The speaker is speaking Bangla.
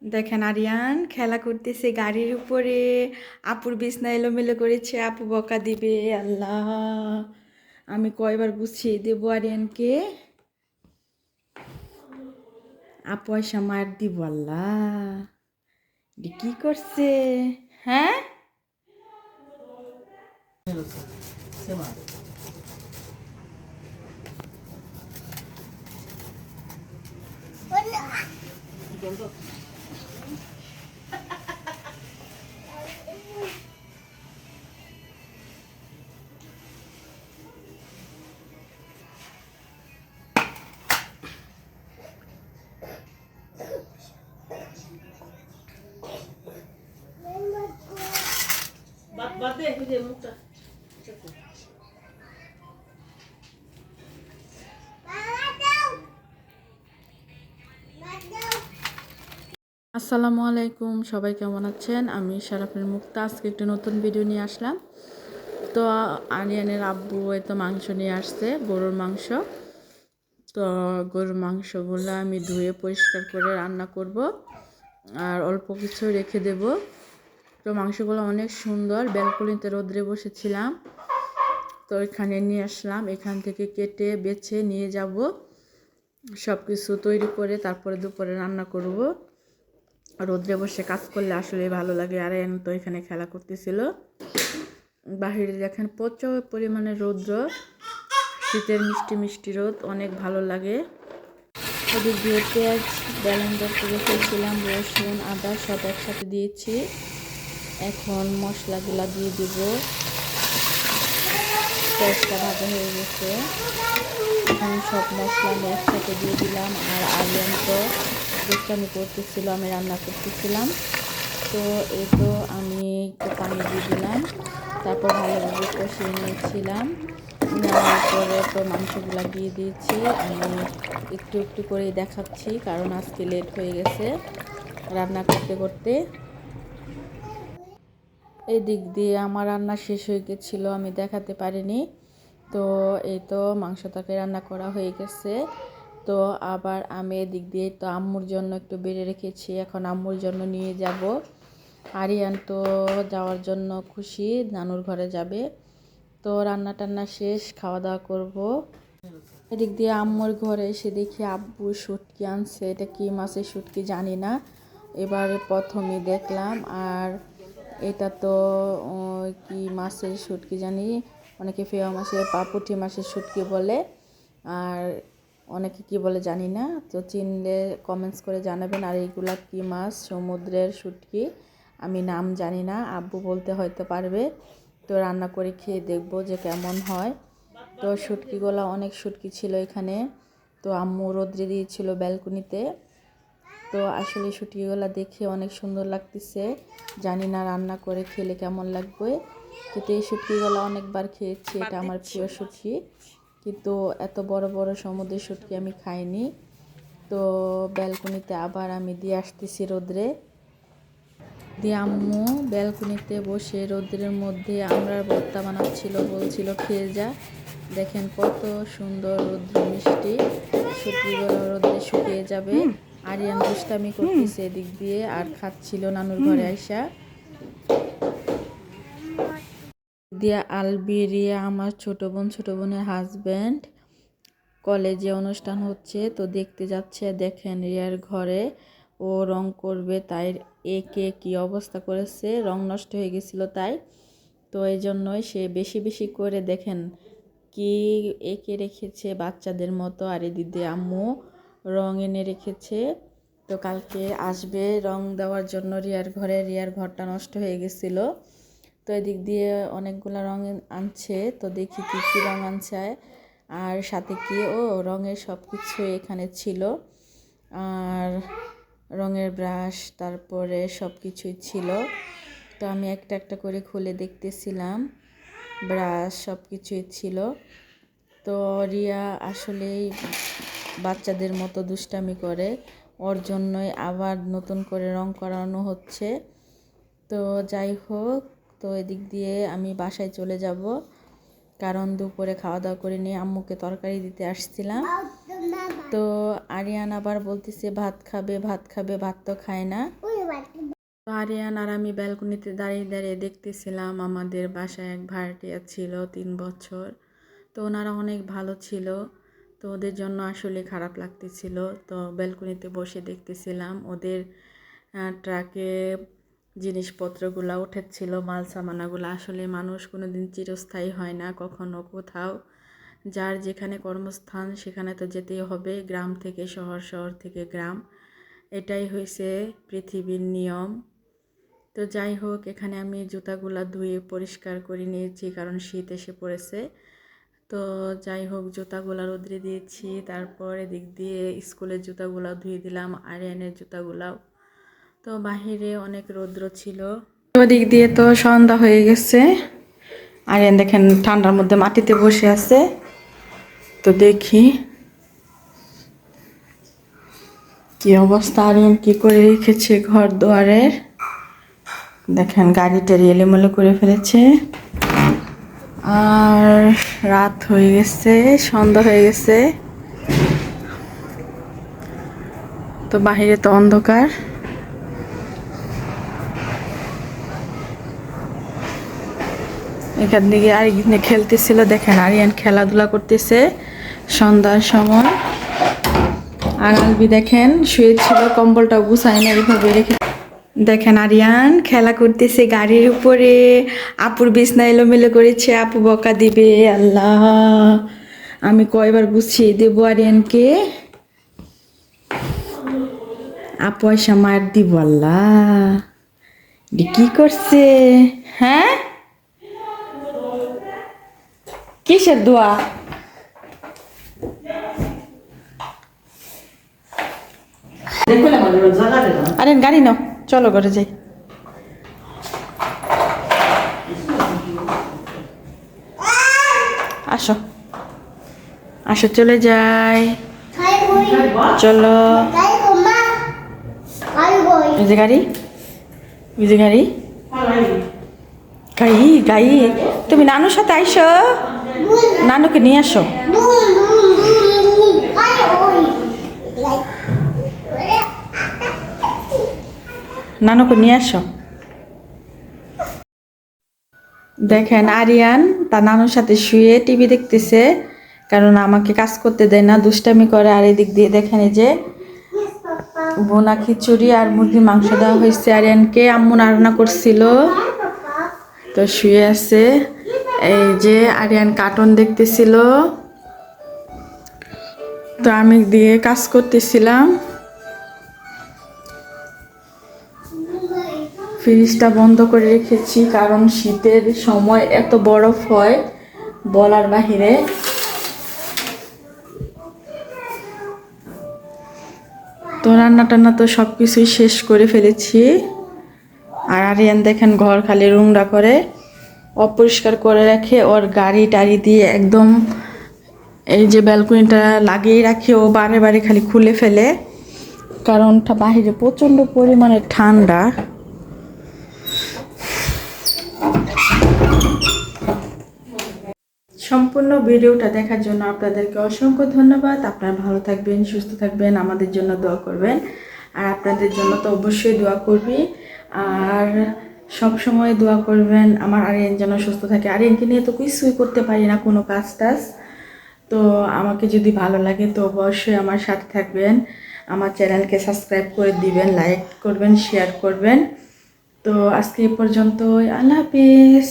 দেখেন আরিয়ান খেলা করতেছে গাড়ির উপরে। আপুর বিছনা এলোমেলো করেছে, আপু বকা দিবে। আল্লাহ, আমি কয়বার গুছিয়ে দেবো আরিয়ানকে। আপু আয়সা মার দিব। আল্লাহ, এটি কি করছে? হ্যাঁ, আসসালামু আলাইকুম, সবাই কেমন আছেন? আমি শারাফিন মুক্তা। আজকে একটা নতুন ভিডিও নিয়ে আসলাম। তো আরিয়ানের আব্বু তো মাংস নিয়ে আসছে, গরুর মাংস। তো গরুর মাংসগুলো আমি ধুয়ে পরিষ্কার করে রান্না করব, আর অল্প কিছু রেখে দেব। তো মাংসগুলো অনেক সুন্দর। ব্যালকনিতে রোদ্রে বসেছিলাম, তো এখানে নিয়ে আসলাম। এখান থেকে কেটে বেছে নিয়ে যাব, সব কিছু তৈরি করে তারপরে দুপুরে রান্না করব। রোদ্রে বসে কাজ করলে আসলে ভালো লাগে। আর তো এখানে খেলা করতেছিল। বাহিরে দেখেন প্রচুর পরিমাণে রৌদ্র, শীতের মিষ্টি মিষ্টি রোদ, অনেক ভালো লাগে। ওদিক দিয়ে পেঁয়াজ ব্লেন্ডার করে ফেলছিলাম, রসুন আদা সব একসাথে দিয়েছি। এখন মশলাগুলা দিয়ে দিব। পেঁয়াজটা ভাজা হয়ে গেছে, এখন সব মশলা আমি একসাথে দিয়ে দিলাম। আর আরিয়ান তো দুষ্টামি করতেছিল, আমি রান্না করতেছিলাম। তো এই তো আমি একটু পানি দিয়ে দিলাম, তারপর ভালোভাবে কষিয়ে নিয়েছিলাম। নেওয়ার পরে তো মাংসগুলো দিয়ে দিয়েছি। আমি একটু একটু করেই দেখাচ্ছি, কারণ আজকে লেট হয়ে গেছে রান্না করতে করতে। এই দিক দিয়ে আমার রান্না শেষ হয়ে গেছিলো, আমি দেখাতে পারিনি। তো এই তো মাংস তরকারি রান্না করা হয়ে গেছে। তো আবার আমি এদিক দিয়ে তো আম্মুর জন্য একটু বেড়ে রেখেছি, এখন আম্মুর জন্য নিয়ে যাব। আরিয়ান তো যাওয়ার জন্য খুশি, নানুর ঘরে যাবে। তো রান্না টান্না শেষ, খাওয়া দাওয়া করব। এদিক দিয়ে আম্মুর ঘরে এসে দেখি আব্বু শুটকি আনছে। এটা কি মাছের শুটকি জানি না, এবারে প্রথমে দেখলাম। আর এটা তো কি মাছের শুটকি জানি, অনেকে ফেয়া মাছের পুঁটি মাছের শুটকি বলে, আর অনেকে কি বলে জানি না। তো চিনলে কমেন্টস করে জানাবেন। আর এইগুলা কি মাছ? সমুদ্রের শুটকি, আমি নাম জানি না, আব্বু বলতে হয়তো পারবে। তো রান্না করে খেয়ে দেখবো যে কেমন হয়। তো শুটকিগুলো অনেক শুটকি ছিল এখানে। তো আম্মু রোদ্রে দিয়েছিল ব্যালকনিতে। তো আসলে শুটকিগুলো দেখে অনেক সুন্দর লাগতেছে, জানি না রান্না করে খেলে কেমন লাগবে। কিন্তু এই শুটকিগুলো অনেকবার খেয়েছি, এটা আমার প্রিয় শুটকি। কিন্তু এত বড় বড় সমুদ্রের শুটকি আমি খাইনি। তো ব্যালকনিতে আবার আমি দিয়ে আসতেছি রোদ্রে দিয়ে। আম্মু ব্যালকনিতে বসে রোদ্রের মধ্যে আমরার ভর্তা বানাচ্ছিল, বলছিল খেয়ে যা। দেখেন কত সুন্দর রোদ্র মিষ্টি, শুটকিগুলো রোদ্রে শুকিয়ে যাবে। আরিয়ান দুষ্টামি করতেছে এদিক দিয়ে আর খাচ্ছিল নানুর ঘরে আইসা। দিয়া আলবেরিয়া আমার ছোট বোনের হাজব্যান্ড, কলেজে অনুষ্ঠান হচ্ছে তো দেখতে যাচ্ছে। দেখেন রিয়ার ঘরে ও রং করবে, তাই একে কি অবস্থা করেছে, রং নষ্ট হয়ে গেছিল তাই। তো এই জন্যই সে বেশি বেশি করে দেখেন কি এঁকে রেখেছে বাচ্চাদের মতো। আর এদিকে আম্মু রং এনে রেখেছে। তো কালকে আসবে রং দেওয়ার জন্য রিয়ার ঘরে। রিয়ার ঘরটা নষ্ট হয়ে গেছিল, তো এদিক দিয়ে অনেকগুলো রং আনছে। তো দেখি কী কী রং আনছে, আর সাথে কি রঙের সব কিছু এখানে ছিল। আর রঙের ব্রাশ, তারপরে সব কিছুই ছিল। তো আমি একটা একটা করে খুলে দেখতেছিলাম, ব্রাশ সব কিছুই ছিল। তো রিয়া আসলেই বাচ্চাদের মতো দুষ্টামি করে, ওর জন্যই আবার নতুন করে রং করানো হচ্ছে। তো যাই হোক, তো এদিক দিয়ে আমি বাসায় চলে যাব, কারণ দুপুরে খাওয়া দাওয়া করে নিয়ে আম্মুকে তরকারি দিতে আসছিলাম। তো আরিয়ান আবার বলতেছে ভাত খাবে, ভাত খাবে, ভাত তো খায় না। তো আরিয়ান আর আমি ব্যালকনিতে দাঁড়িয়ে দাঁড়িয়ে দেখতেছিলাম। আমাদের বাসায় এক ভাড়াটিয়া ছিল 3 বছর। তো ওনারা অনেক ভালো ছিল। তো ওদের জন্য আসলে খারাপ লাগতেছিল। তো ব্যালকনিতে বসে দেখতেছিলাম ওদের ট্রাকে জিনিসপত্রগুলো উঠেছিল, মাল সামানাগুলো। আসলে মানুষ কোনোদিন চিরস্থায়ী হয় না কখনো কোথাও। যার যেখানে কর্মস্থান সেখানে তো যেতেই হবে, গ্রাম থেকে শহর, শহর থেকে গ্রাম, এটাই হয়েছে পৃথিবীর নিয়ম। তো যাই হোক, এখানে আমি জুতাগুলা ধুয়ে পরিষ্কার করে নিয়েছি কারণ শীত এসে পড়েছে। তো যাই হোক, জুতাগুলা রোদ্রে দিয়েছি, তারপর এদিক দিয়ে স্কুলের জুতাগুলা ধুয়ে দিলাম, আরিয়ানের জুতাগুলাও। তো বাহিরে অনেক রৌদ্র ছিল। ওদিক দিয়ে তো সন্ধ্যা হয়ে গেছে। আরিয়ান দেখেন ঠান্ডার মধ্যে মাটিতে বসে আছে। তো দেখি কি অবস্থা, আরিয়ান কি করে রেখেছে ঘর দুয়ারের। দেখেন গাড়িটা এলোমেলো করে ফেলেছে। আর রাত হয়ে গেছে, সন্ধ্যা হয়ে গেছে। তো বাহিরে তো অন্ধকার। এখান থেকে আরেকদিনে খেলতেছিল, দেখেন আরিয়ান খেলাধুলা করতেছে সন্ধ্যার সময়। আর আলবি দেখেন শুয়েছিল, কম্বলটা গুছায় না, এইভাবে রেখে। দেখেন আরিয়ান খেলা করতেছে গাড়ির উপরে। আপুর বিছনা এলোমেলো করেছে, আপু বকা দিবে। আল্লাহ, আমি কয়বার গুছিয়ে দেবো আরিয়ানকে। আপু এসে মার দিব। আল্লাহ, কি করছে? হ্যাঁ, কিসের দোয়া? আরে গাড়ি নাও, চলো ঘরে যাই। আসো আসো, চলে যাই, চলো। এই যে গাড়ি, এই যে গাড়ি, গাড়ি গাড়ি। তুমি নানুর সাথে আইসো, নানুকে নিয়ে আসো। নানুকে নিয়ে আসো। দেখেন আরিয়ান তার নানুর সাথে শুয়ে টিভি দেখতেছে, কারণ আমাকে কাজ করতে দেয় না, দুষ্টামি করে। আর এদিক দিয়ে দেখেন এই যে বোনা খিচুড়ি আর মুরগির মাংস দেওয়া হয়েছে আরিয়ানকে, আম্মু রান্না করছিল। তো শুয়ে আছে। এই যে আরিয়ান কার্টুন দেখতেছিল, তো আমি দিয়ে কাজ করতেছিলাম। ফ্রিজটা বন্ধ করে রেখেছি কারণ শীতের সময় এত বরফ হয় বলার বাহিরে। তো রান্না টান্না তো সব কিছুই শেষ করে ফেলেছি। আর আরিয়ান দেখেন ঘর খালি রুংরা করে, অপরিষ্কার করে রাখে। ওর গাড়ি টাড়ি দিয়ে একদম এই যে ব্যালকনিটা লাগিয়ে রাখে, ও বারে বারে খালি খুলে ফেলে, কারণ বাহিরে প্রচণ্ড পরিমাণে ঠান্ডা। সম্পূর্ণ ভিডিওটা দেখার জন্য আপনাদেরকে অসংখ্য ধন্যবাদ। আপনারা ভালো থাকবেন, সুস্থ থাকবেন, আমাদের জন্য দোয়া করবেন। আর আপনাদের জন্য তো অবশ্যই দোয়া করবি। আর সব সময় দোয়া করবেন আমার আরিয়ান যেন সুস্থ থাকে। আরিয়ানকে নিয়ে তো কিছুই করতে পারি না, কোনো কাজ টাজ। তো আমাকে যদি ভালো লাগে তো অবশ্যই আমার সাথে থাকবেন, আমার চ্যানেলকে সাবস্ক্রাইব করে দিবেন, লাইক করবেন, শেয়ার করবেন। তো আজকে এই পর্যন্তই, আল্লাহ হাফিজ।